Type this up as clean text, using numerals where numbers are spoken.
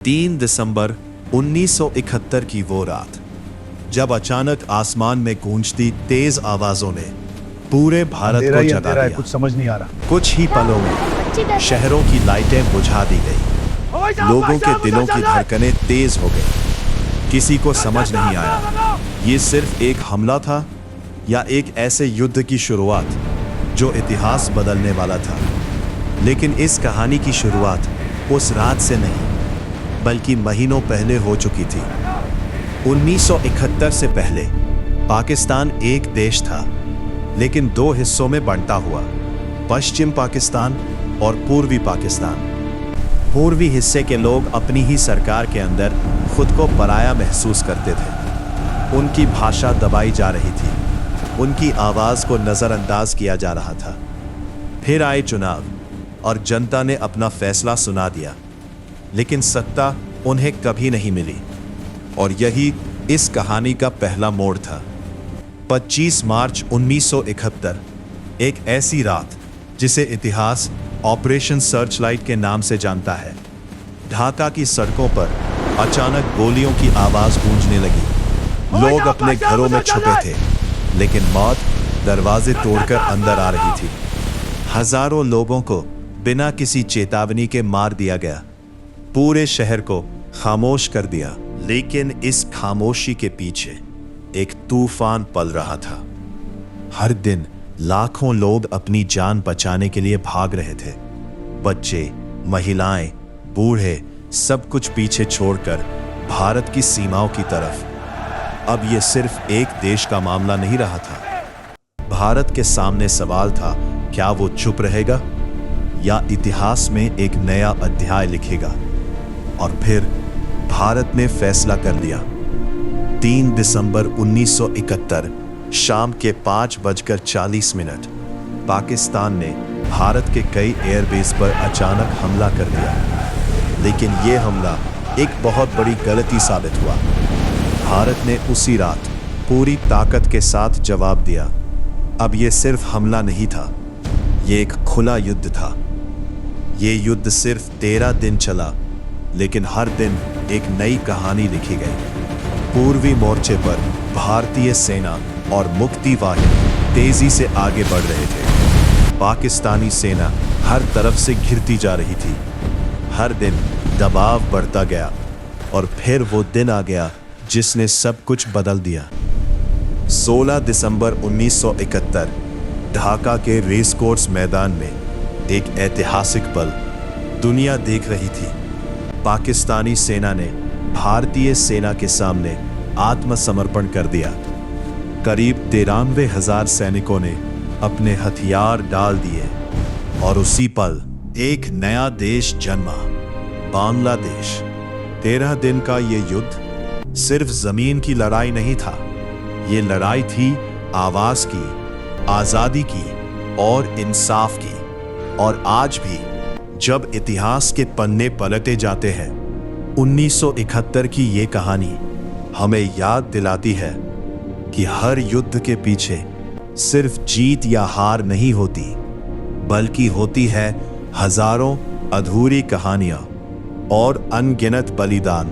3 दिसंबर 1971 की वो रात, जब अचानक आसमान में गूंजती तेज आवाजों ने पूरे भारत को जगा दिया। कुछ समझ नहीं आ रहा। कुछ ही पलों में शहरों की लाइटें बुझा दी गई, लोगों के दिलों की धड़कनें तेज हो गई। किसी को समझ नहीं आया ये सिर्फ एक हमला था या एक ऐसे युद्ध की शुरुआत जो इतिहास बदलने वाला था। लेकिन इस कहानी की शुरुआत उस रात से नहीं बल्कि महीनों पहले हो चुकी थी। 1971 से पहले पाकिस्तान एक देश था, लेकिन दो हिस्सों में बंटा हुआ, पश्चिम पाकिस्तान और पूर्वी पाकिस्तान। पूर्वी हिस्से के लोग अपनी ही सरकार के अंदर खुद को पराया महसूस करते थे। उनकी भाषा दबाई जा रही थी, उनकी आवाज को नजरअंदाज किया जा रहा था। फिर आए चुनाव और जनता ने अपना फैसला सुना दिया, लेकिन सत्ता उन्हें कभी नहीं मिली। और यही इस कहानी का पहला मोड़ था। 25 मार्च 1971, एक ऐसी रात जिसे इतिहास ऑपरेशन सर्चलाइट के नाम से जानता है। ढाका की सड़कों पर अचानक गोलियों की आवाज गूंजने लगी। लोग अपने घरों में छुपे थे, लेकिन मौत दरवाजे तोड़कर अंदर आ रही थी। हजारों लोगों को बिना किसी चेतावनी के मार दिया गया, पूरे शहर को खामोश कर दिया। लेकिन इस खामोशी के पीछे एक तूफान पल रहा था। हर दिन लाखों लोग अपनी जान बचाने के लिए भाग रहे थे। बच्चे, महिलाएं, बूढ़े, सब कुछ पीछे छोड़कर भारत की सीमाओं की तरफ। अब यह सिर्फ एक देश का मामला नहीं रहा था। भारत के सामने सवाल था, क्या वो चुप रहेगा या इतिहास में एक नया अध्याय लिखेगा? और फिर भारत ने फैसला कर लिया। 3 दिसंबर 1971 शाम के 5:40 पाकिस्तान ने भारत के कई एयरबेस पर अचानक हमला कर दिया। लेकिन यह हमला एक बहुत बड़ी गलती साबित हुआ। भारत ने उसी रात पूरी ताकत के साथ जवाब दिया। अब यह सिर्फ हमला नहीं था, यह एक खुला युद्ध था। यह युद्ध सिर्फ 13 दिन चला, लेकिन हर दिन एक नई कहानी लिखी गई। पूर्वी मोर्चे पर भारतीय सेना और मुक्ति वाहिनी तेजी से आगे बढ़ रहे थे। पाकिस्तानी सेना हर तरफ से घिरती जा रही थी। हर दिन दबाव बढ़ता गया और फिर वो दिन आ गया जिसने सब कुछ बदल दिया। 16 दिसंबर 1971 ढाका के रेस कोर्स मैदान में एक ऐतिहासिक पल दुनिया देख रही थी। पाकिस्तानी सेना ने भारतीय सेना के सामने आत्मसमर्पण कर दिया। करीब 93,000 सैनिकों ने अपने हथियार डाल दिए और उसी पल एक नया देश जन्मा, बांग्लादेश। 13 दिन का ये युद्ध सिर्फ जमीन की लड़ाई नहीं था, ये लड़ाई थी आवाज की, आजादी की और इंसाफ की। और आज भी जब इतिहास के पन्ने पलटे जाते हैं, 1971 की ये कहानी हमें याद दिलाती है कि हर युद्ध के पीछे सिर्फ जीत या हार नहीं होती, बल्कि होती है हजारों अधूरी कहानियां और अनगिनत बलिदान।